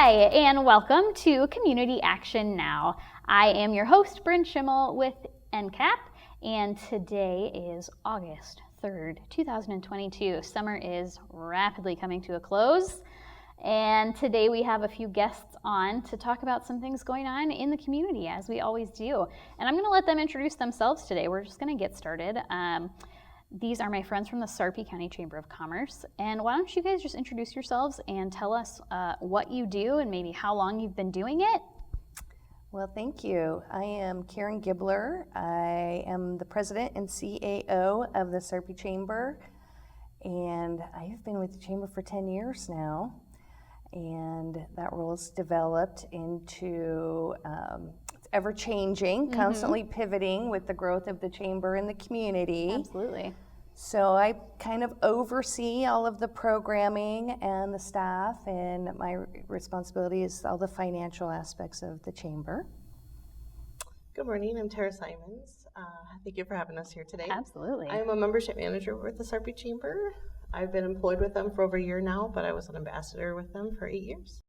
Hi, and welcome to Community Action Now. I am your host, Bryn Schimmel with NCAP, and today is August 3rd, 2022. Summer is rapidly coming to a close, and today we have a few guests on to talk about some things going on in the community, as we always do. And I'm going to let them introduce themselves today. We're just going to get started. These are my friends from the Sarpy County Chamber of Commerce. And why don't you guys just introduce yourselves and tell us what you do and maybe how long you've been doing it? Well, thank you. I am Karen Gibler. I am the president and CAO of the Sarpy Chamber. And I have been with the Chamber for 10 years now. And that role has developed into it's ever-changing, constantly pivoting with the growth of the Chamber in the community. Absolutely. So I kind of oversee all of the programming and the staff, and my responsibility is all the financial aspects of the Chamber. Good morning, I'm Tara Simons. Thank you for having us here today. Absolutely. I am a membership manager with the Sarpy Chamber. I've been employed with them for over a year now, but I was an ambassador with them for 8 years.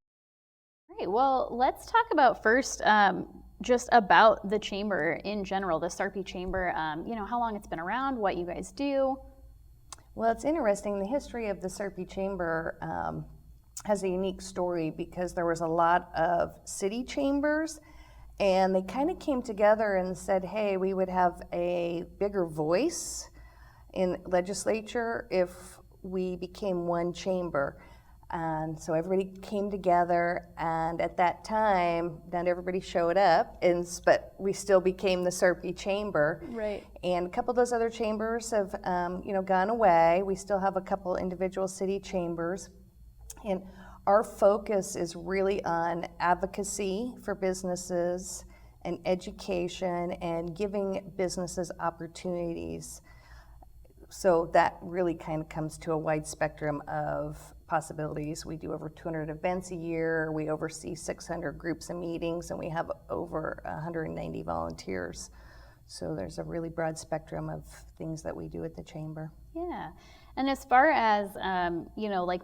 Great. Well, let's talk about first just about the Chamber in general, the Sarpy Chamber, how long it's been around, what you guys do. Well, it's interesting. The history of the Sarpy Chamber has a unique story because there was a lot of city chambers, and they kind of came together and said, hey, we would have a bigger voice in legislature if we became one chamber. And so everybody came together, and at that time, not everybody showed up, but we still became the Sarpy Chamber. Right. And a couple of those other chambers have, gone away. We still have a couple individual city chambers, and our focus is really on advocacy for businesses and education and giving businesses opportunities. So that really kind of comes to a wide spectrum of possibilities. We do over 200 events a year. We oversee 600 groups and meetings, and we have over 190 volunteers. So there's a really broad spectrum of things that we do at the Chamber. Yeah. And as far as,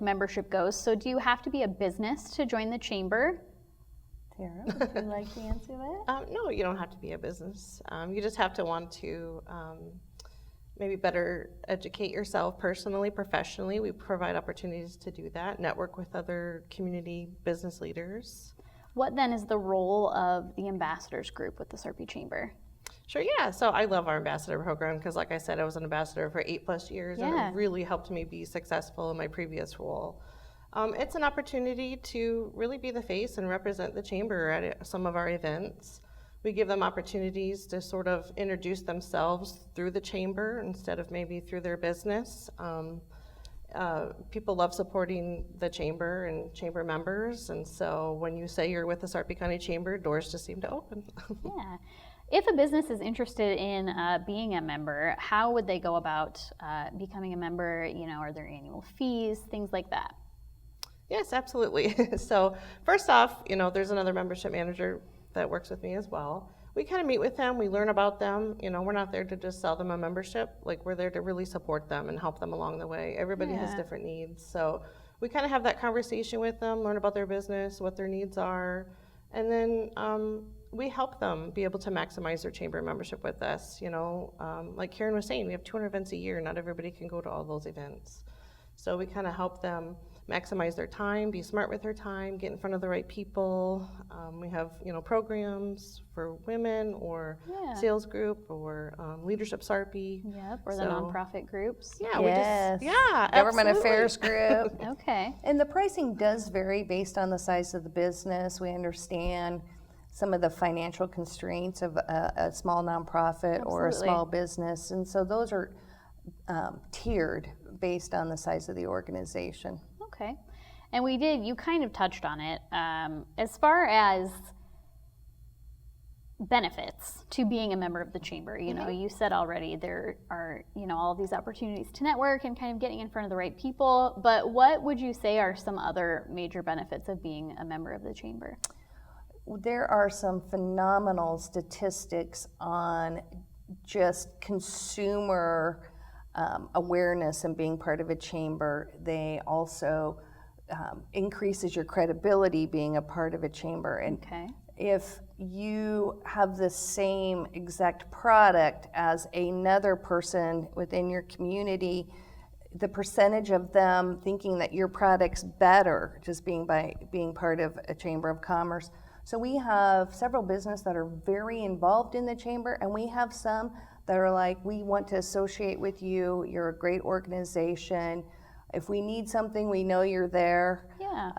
membership goes, so do you have to be a business to join the Chamber? Tara, would you like to answer that? No, you don't have to be a business. You just have to want to maybe better educate yourself personally, professionally. We provide opportunities to do that, network with other community business leaders. What then is the role of the ambassadors group with the Sarpy Chamber? Sure, yeah. So I love our ambassador program because, like I said, I was an ambassador for 8+ years, and it really helped me be successful in my previous role. It's an opportunity to really be the face and represent the Chamber at some of our events. We give them opportunities to sort of introduce themselves through the Chamber instead of maybe through their business. People love supporting the Chamber and Chamber members, and so when you say you're with the Sarpy County Chamber, doors just seem to open. Yeah. If a business is interested in being a member, how would they go about becoming a member? Are there annual fees, things like that? Yes, absolutely. So first off, there's another membership manager that works with me as well. We kind of meet with them, we learn about them. We're not there to just sell them a membership. We're there to really support them and help them along the way. Everybody has different needs. So we kind of have that conversation with them, learn about their business, what their needs are, and then we help them be able to maximize their Chamber membership with us. Like Karen was saying, we have 200 events a year. Not everybody can go to all those events. So we kind of help them maximize their time, be smart with their time, get in front of the right people. We have, programs for women or sales group or leadership Sarpy. Yep, or the nonprofit groups. Yeah, Government absolutely. affairs group. Okay. And the pricing does vary based on the size of the business. We understand some of the financial constraints of a small nonprofit or a small business, and so those are tiered based on the size of the organization. Okay. And you kind of touched on it. As far as benefits to being a member of the Chamber, you said already there are, all of these opportunities to network and kind of getting in front of the right people, but what would you say are some other major benefits of being a member of the Chamber? There are some phenomenal statistics on just consumer awareness and being part of a chamber. They also increases your credibility being a part of a chamber. And Okay. if you have the same exact product as another person within your community, the percentage of them thinking that your product's better just being part of a chamber of commerce. So we have several businesses that are very involved in the chamber, and we have some that are like, we want to associate with you, you're a great organization. If we need something, we know you're there. Yeah.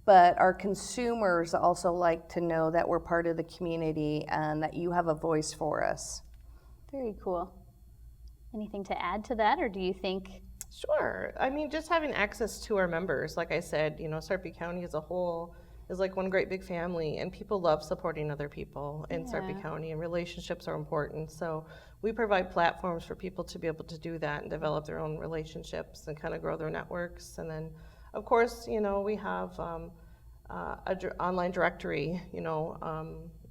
But our consumers also like to know that we're part of the community and that you have a voice for us. Very cool. Anything to add to that, or do you think? Sure. I mean, just having access to our members, like I said, Sarpy County as a whole is like one great big family, and people love supporting other people in Sarpy County, and relationships are important. So we provide platforms for people to be able to do that and develop their own relationships and kind of grow their networks. And then, of course, we have online directory.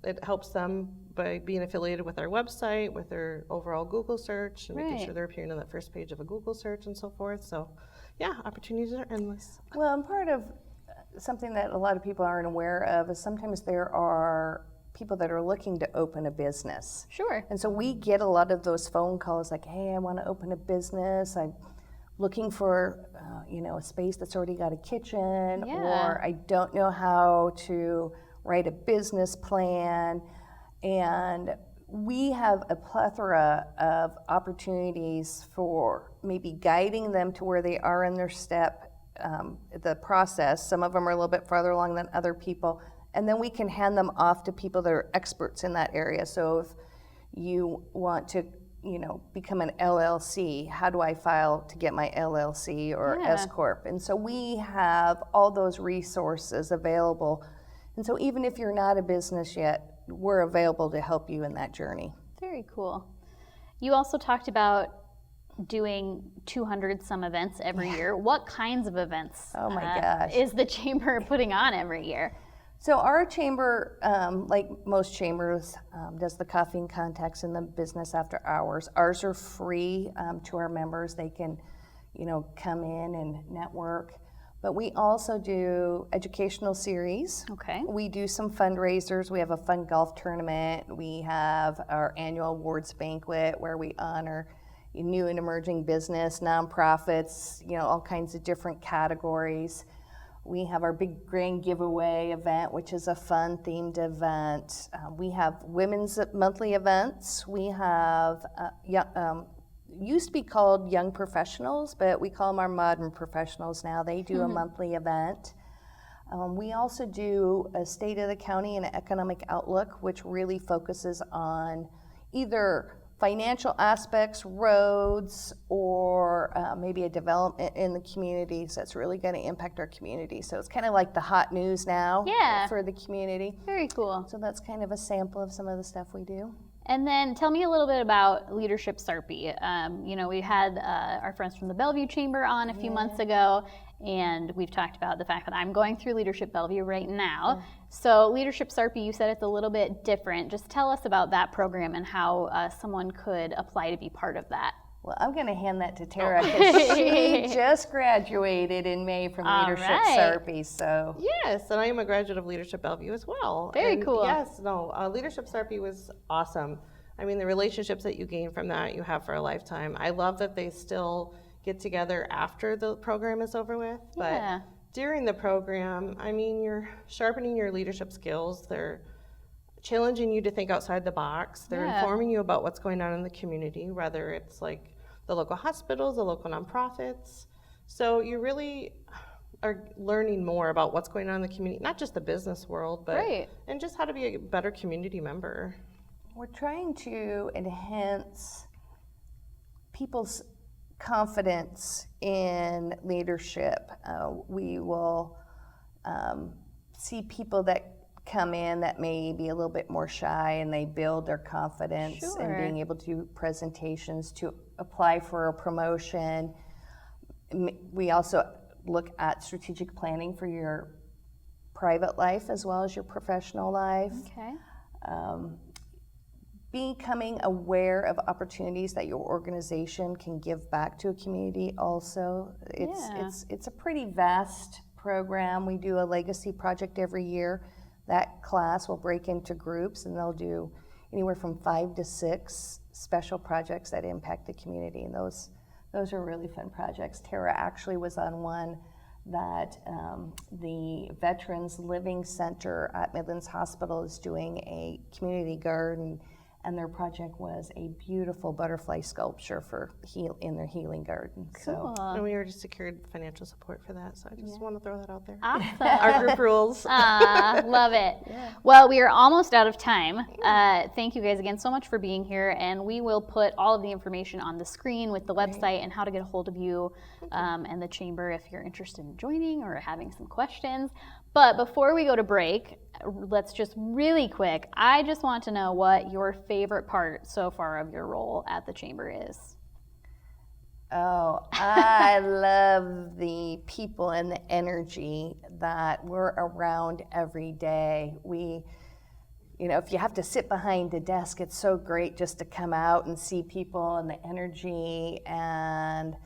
It helps them by being affiliated with our website, with their overall Google search, and making sure they're appearing on that first page of a Google search and so forth. So, yeah, opportunities are endless. Well, and part of something that a lot of people aren't aware of is sometimes there are people that are looking to open a business. Sure. And so we get a lot of those phone calls like, hey, I want to open a business. I'm looking for, a space that's already got a kitchen, or I don't know how to write a business plan. And we have a plethora of opportunities for maybe guiding them to where they are in their the process. Some of them are a little bit farther along than other people. And then we can hand them off to people that are experts in that area. So if you want to, become an LLC, how do I file to get my LLC or S Corp? And so we have all those resources available. And so even if you're not a business yet, we're available to help you in that journey. Very cool. You also talked about doing 200 some events every year. What kinds of events is the chamber putting on every year? So our chamber, like most chambers, does the coffee and contacts in the business after hours. Ours are free to our members. They can, come in and network. But we also do educational series. Okay. We do some fundraisers. We have a fun golf tournament. We have our annual awards banquet where we honor new and emerging business, nonprofits, all kinds of different categories. We have our big grand giveaway event, which is a fun themed event. We have women's monthly events. We have used to be called young professionals, but we call them our modern professionals now. They do a monthly event. We also do a State of the County and an Economic Outlook, which really focuses on either financial aspects, roads, or maybe a development in the communities that's really going to impact our community. So it's kind of like the hot news now for the community. Very cool. So that's kind of a sample of some of the stuff we do. And then tell me a little bit about Leadership Sarpy. We had our friends from the Bellevue Chamber on a few months ago, and we've talked about the fact that I'm going through Leadership Bellevue right now. So Leadership Sarpy, you said it's a little bit different. Just tell us about that program and how someone could apply to be part of that. Well, I'm going to hand that to Tara because she just graduated in May from Leadership Sarpy. So yes, and I am a graduate of Leadership Bellevue as well. Very cool. Yes, Leadership Sarpy was awesome. I mean, the relationships that you gain from that, you have for a lifetime. I love that they still get together after the program is over with. But during the program, I mean, you're sharpening your leadership skills. They're challenging you to think outside the box. They're informing you about what's going on in the community, whether it's like the local hospitals, the local nonprofits. So you really are learning more about what's going on in the community, not just the business world, but and just how to be a better community member. We're trying to enhance people's confidence in leadership. We will see people that come in that may be a little bit more shy, and they build their confidence in being able to do presentations, to apply for a promotion. We also look at strategic planning for your private life as well as your professional life. Okay. Becoming aware of opportunities that your organization can give back to a community also. It's a pretty vast program. We do a legacy project every year. That class will break into groups, and they'll do anywhere from 5 to 6 special projects that impact the community, and those are really fun projects. Tara actually was on one that the Veterans Living Center at Midlands Hospital is doing a community garden, and their project was a beautiful butterfly sculpture for in their healing garden. Cool. And we already secured financial support for that, so I just want to throw that out there. Awesome. Our group rules. Love it. Yeah. Well, we are almost out of time. Thank you guys again so much for being here, and we will put all of the information on the screen with the website and how to get a hold of you and the chamber if you're interested in joining or having some questions. But before we go to break, let's just really quick, I just want to know what your favorite part so far of your role at the chamber is. Oh, I love the people and the energy that we're around every day. If you have to sit behind a desk, it's so great just to come out and see people and the energy, and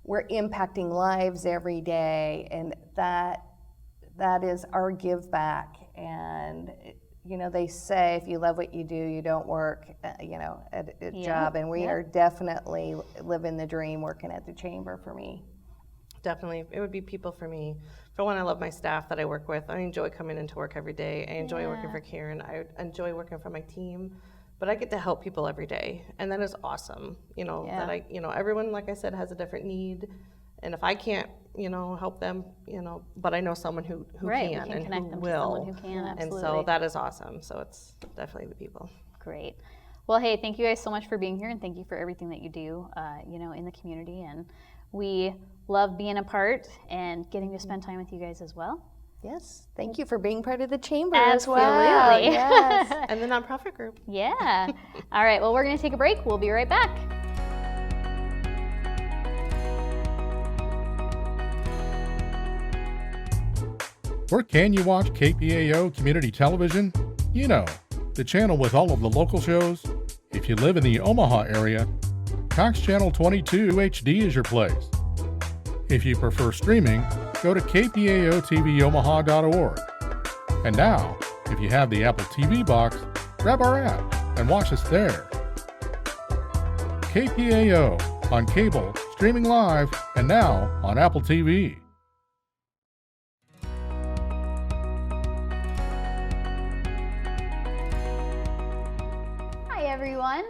we're impacting lives every day, and that is our give back. And they say if you love what you do, you don't work at a job, and we are definitely living the dream working at the chamber for me. Definitely. It would be people for me. For one, I love my staff that I work with. I enjoy coming into work every day. I enjoy working for Karen. I enjoy working for my team. But I get to help people every day, and that is awesome. That everyone, like I said, has a different need. And if I can't, help them, but I know someone who can and who will. Who can, absolutely. And so that is awesome. So it's definitely the people. Great. Well, hey, thank you guys so much for being here, and thank you for everything that you do, in the community. And we love being a part and getting to spend time with you guys as well. Yes. Thank you for being part of the chamber Absolutely. as well. Yes. And the nonprofit group. Yeah. All right. Well, we're going to take a break. We'll be right back. Where can you watch KPAO Community Television? The channel with all of the local shows. If you live in the Omaha area, Cox Channel 22 HD is your place. If you prefer streaming, go to kpaoTVOmaha.org. And now, if you have the Apple TV box, grab our app and watch us there. KPAO on cable, streaming live, and now on Apple TV.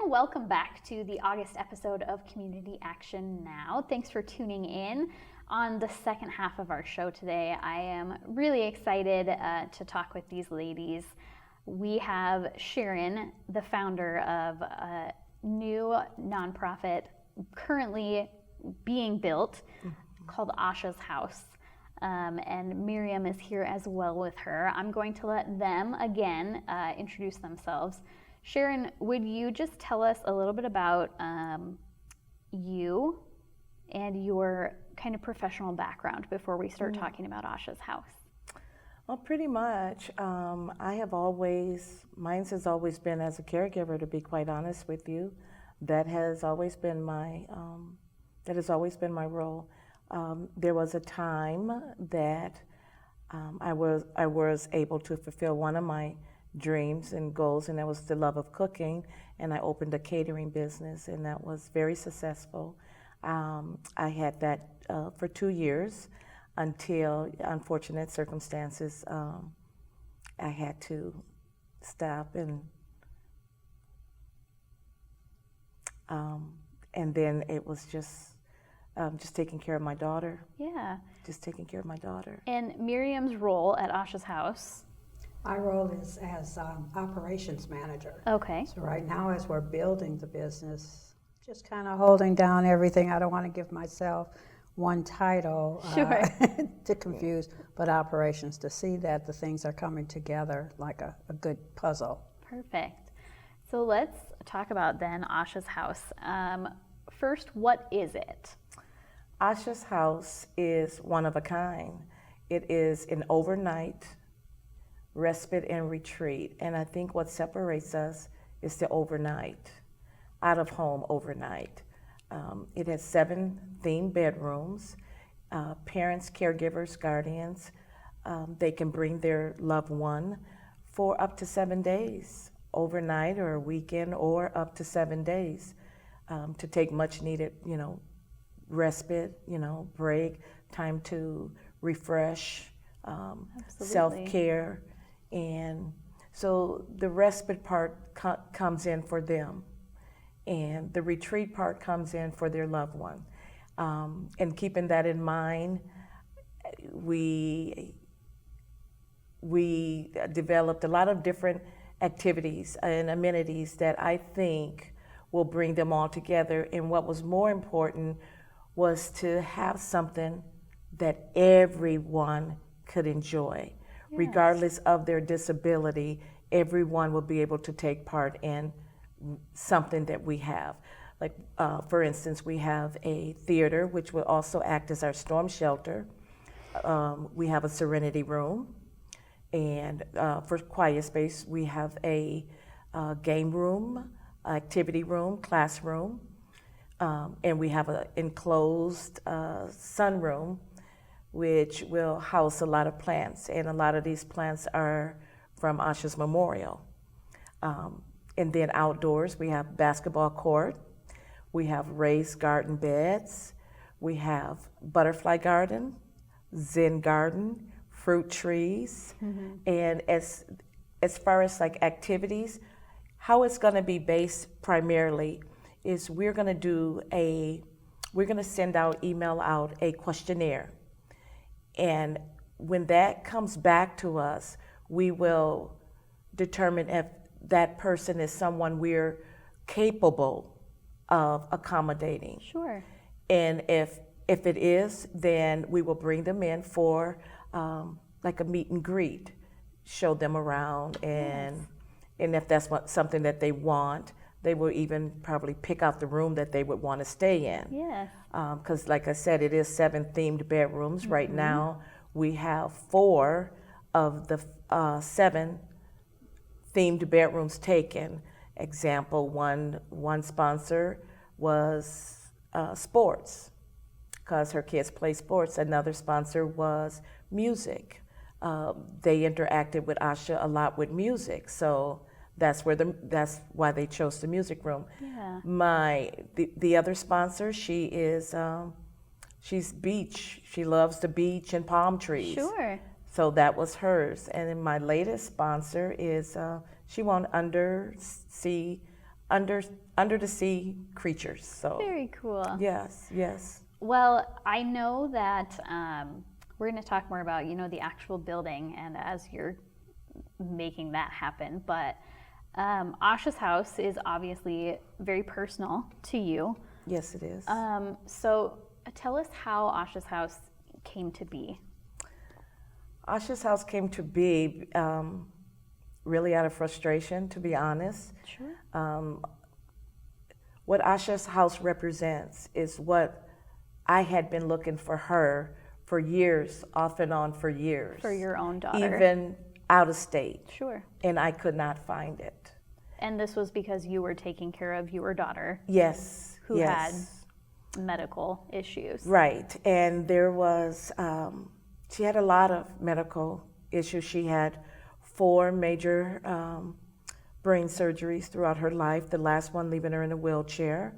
Welcome back to the August episode of Community Action Now. Thanks for tuning in on the second half of our show today. I am really excited to talk with these ladies. We have Sharon, the founder of a new nonprofit currently being built called Asha's House. And Miriam is here as well with her. I'm going to let them again introduce themselves. Sharon, would you just tell us a little bit about you and your kind of professional background before we start talking about Asha's House? Well, pretty much. Mine has always been as a caregiver, to be quite honest with you. That has always been my role. There was a time that I was able to fulfill one of my dreams and goals, and that was the love of cooking, and I opened a catering business, and that was very successful. I had that for 2 years until unfortunate circumstances. I had to stop, and then it was just taking care of my daughter. Yeah. Just taking care of my daughter. And Miriam's role at Asha's House? My role is as operations manager. Okay. So right now, as we're building the business, just kind of holding down everything. I don't want to give myself one title to confuse, but operations, to see that the things are coming together like a good puzzle. Perfect. So let's talk about then Asha's House. First, what is it? Asha's House is one of a kind. It is an overnight respite and retreat, and I think what separates us is the overnight, out of home overnight. It has 7 themed bedrooms. parents, caregivers, guardians, they can bring their loved one for up to 7 days, overnight or a weekend, or up to 7 days, to take much needed, respite, break, time to refresh, self-care. And so the respite part comes in for them, and the retreat part comes in for their loved one. And keeping that in mind, we developed a lot of different activities and amenities that I think will bring them all together. And what was more important was to have something that everyone could enjoy. Yes. Regardless of their disability, everyone will be able to take part in something that we have. Like, for instance, we have a theater, which will also act as our storm shelter. We have a serenity room. And for quiet space, we have a game room, activity room, classroom. And we have an enclosed sunroom, which will house a lot of plants. And a lot of these plants are from Asha's memorial. And then outdoors, we have basketball court. We have raised garden beds. We have butterfly garden, Zen garden, fruit trees. Mm-hmm. And as far as like activities, how it's going to be based primarily is we're going to send out, email out a questionnaire. And when that comes back to us, we will determine if that person is someone we're capable of accommodating. Sure. And if it is, then we will bring them in for like a meet and greet, show them around, and yes. And if that's something that they want, they will even probably pick out the room that they would want to stay in. Yeah. Because like I said, it is 7 themed bedrooms. Mm-hmm. Right now, we have 4 of the 7 themed bedrooms taken. Example, one sponsor was sports, because her kids play sports. Another sponsor was music. They interacted with Asha a lot with music, so that's why they chose the music room. Yeah. The other sponsor, she's beach. She loves the beach and palm trees. Sure. So that was hers. And then my latest sponsor is she wanted under the sea creatures. So very cool. Yes, yes. Well, I know that we're going to talk more about the actual building and as you're making that happen, but Asha's house is obviously very personal to you. Yes, it is. So tell us how Asha's house came to be. Asha's house came to be really out of frustration, to be honest. Sure. What Asha's house represents is what I had been looking for her for years, off and on for years. For your own daughter. Even out of state. Sure. And I could not find it. And this was because you were taking care of your daughter. Yes. Who had medical issues. Right. And there was, she had a lot of medical issues. She had 4 major brain surgeries throughout her life, the last one leaving her in a wheelchair.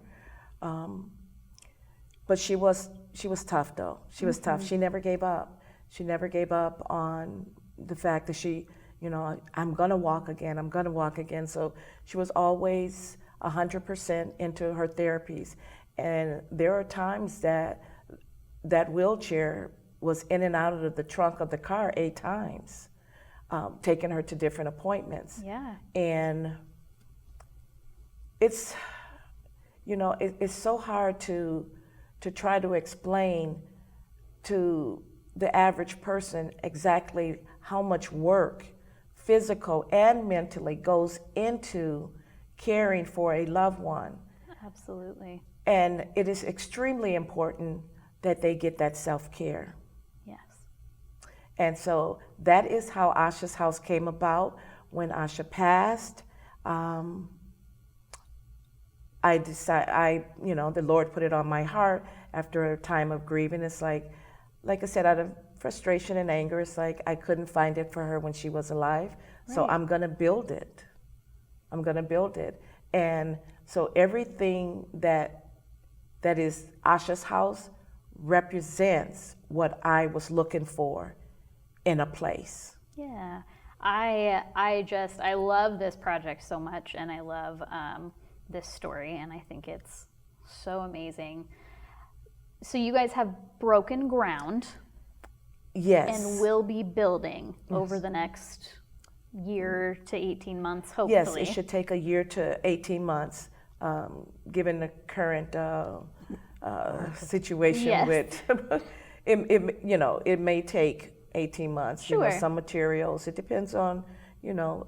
But she was tough, though. She was tough. She never gave up. She never gave up on the fact that she, I'm gonna walk again, I'm gonna walk again. So she was always 100% into her therapies. And there are times that wheelchair was in and out of the trunk of the car 8 times, taking her to different appointments. Yeah. And it's, it's so hard to try to explain to the average person exactly how much work, physical and mentally, goes into caring for a loved one. Absolutely. And it is extremely important that they get that self-care. Yes. And so that is how Asha's house came about. When Asha passed, the Lord put it on my heart after a time of grieving. It's like, like I said, out of frustration and anger, it's like I couldn't find it for her when she was alive. So Right. I'm going to build it. I'm going to build it. And so everything that is Asha's house represents what I was looking for in a place. Yeah, I love this project so much, and I love this story, and I think it's so amazing. So you guys have broken ground Yes. and will be building over the next year to 18 months, hopefully. Yes, it should take a year to 18 months, given the current situation Yes. with, it may take 18 months. Sure. Some materials, it depends on,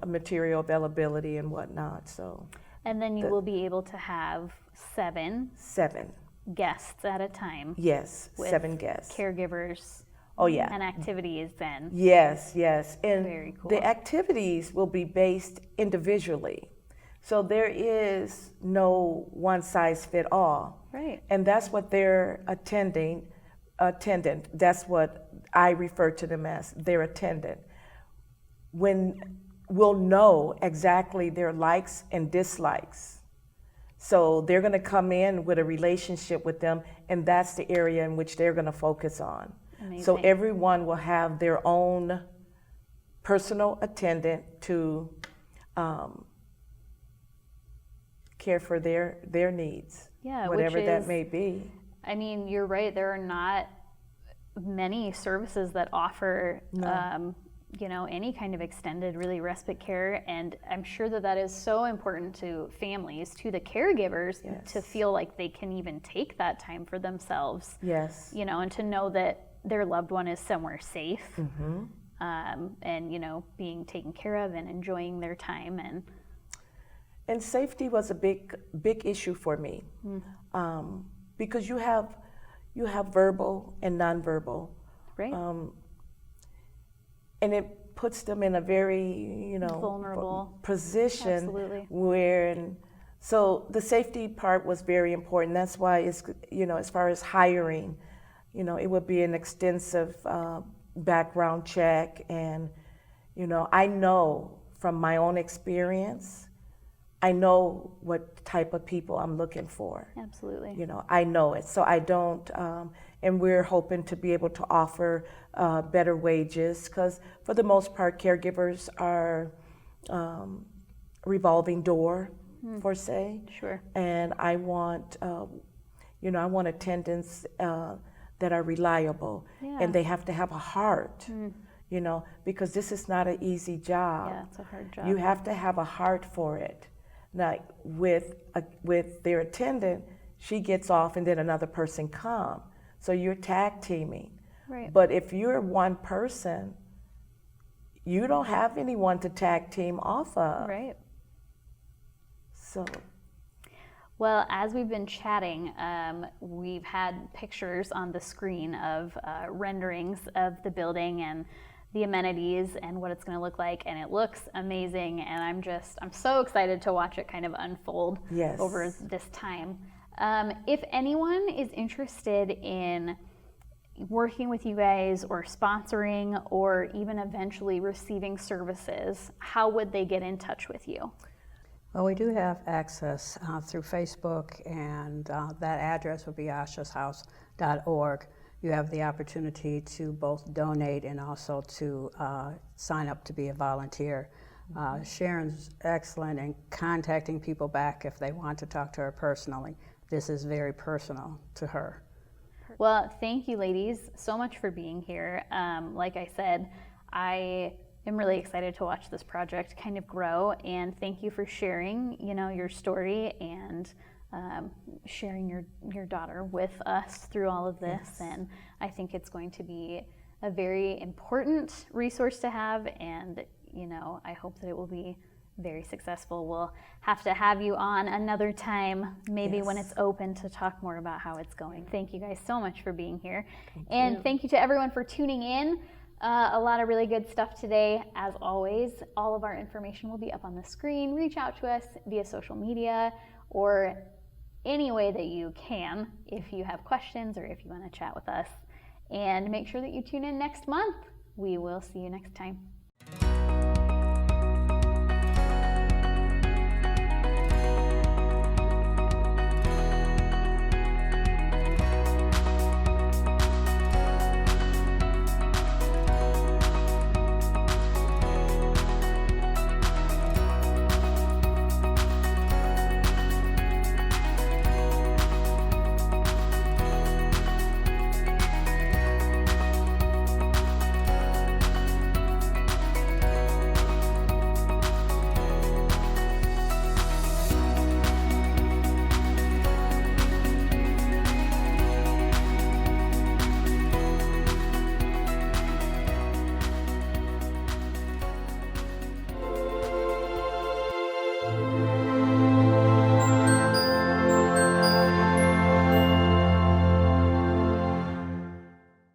material availability and whatnot. So And then you will be able to have 7 7, guests at a time. yes, With 7 guests. Caregivers. Oh, yeah. And activities then. Yes, yes. And Very cool. the activities will be based individually. So there is no one size fit all. Right. And that's what their attendant, that's what I refer to them as, their attendant. When we'll know exactly their likes and dislikes. So they're going to come in with a relationship with them, and that's the area in which they're going to focus on. Amazing. So everyone will have their own personal attendant to care for their needs, Yeah, whatever which that is, may be. I mean, you're right. There are not many services that offer, any kind of extended, really respite care. And I'm sure that is so important to families, to the caregivers, to feel like they can even take that time for themselves. Yes. And to know that their loved one is somewhere safe, Mm-hmm. and being taken care of and enjoying their time. And safety was a big issue for me, because you have verbal and nonverbal, Right. and it puts them in a very Vulnerable. position. Absolutely. So the safety part was very important. That's why it's as far as hiring, it would be an extensive background check, and I know from my own experience, I know what type of people I'm looking for. Absolutely. I know it. So I don't, and we're hoping to be able to offer better wages, because for the most part, caregivers are revolving door, per se. Sure. And I want, I want attendants that are reliable, Yeah. and they have to have a heart, because this is not an easy job. Yeah, it's a hard job. You have to have a heart for it. Now, with their attendant, she gets off and then another person comes. So you're tag teaming. Right. But if you're one person, you don't have anyone to tag team off of. Right. So, Well, as we've been chatting, we've had pictures on the screen of renderings of the building and the amenities and what it's going to look like, and it looks amazing, and I'm so excited to watch it kind of unfold Yes. over this time. If anyone is interested in working with you guys or sponsoring or even eventually receiving services, how would they get in touch with you? Well, we do have access through Facebook, and that address would be ashashouse.org. You have the opportunity to both donate and also to sign up to be a volunteer. Sharon's excellent in contacting people back if they want to talk to her personally. This is very personal to her. Well, thank you, ladies, so much for being here. Like I said, I am really excited to watch this project kind of grow, and thank you for sharing, your story and sharing your daughter with us through all of this. Yes. And I think it's going to be a very important resource to have, and I hope that it will be very successful. We'll have to have you on another time, maybe when it's open, to talk more about how it's going. Thank you guys so much for being here. Thank you to everyone for tuning in. A lot of really good stuff today. As always, all of our information will be up on the screen. Reach out to us via social media or any way that you can if you have questions or if you want to chat with us. And make sure that you tune in next month. We will see you next time.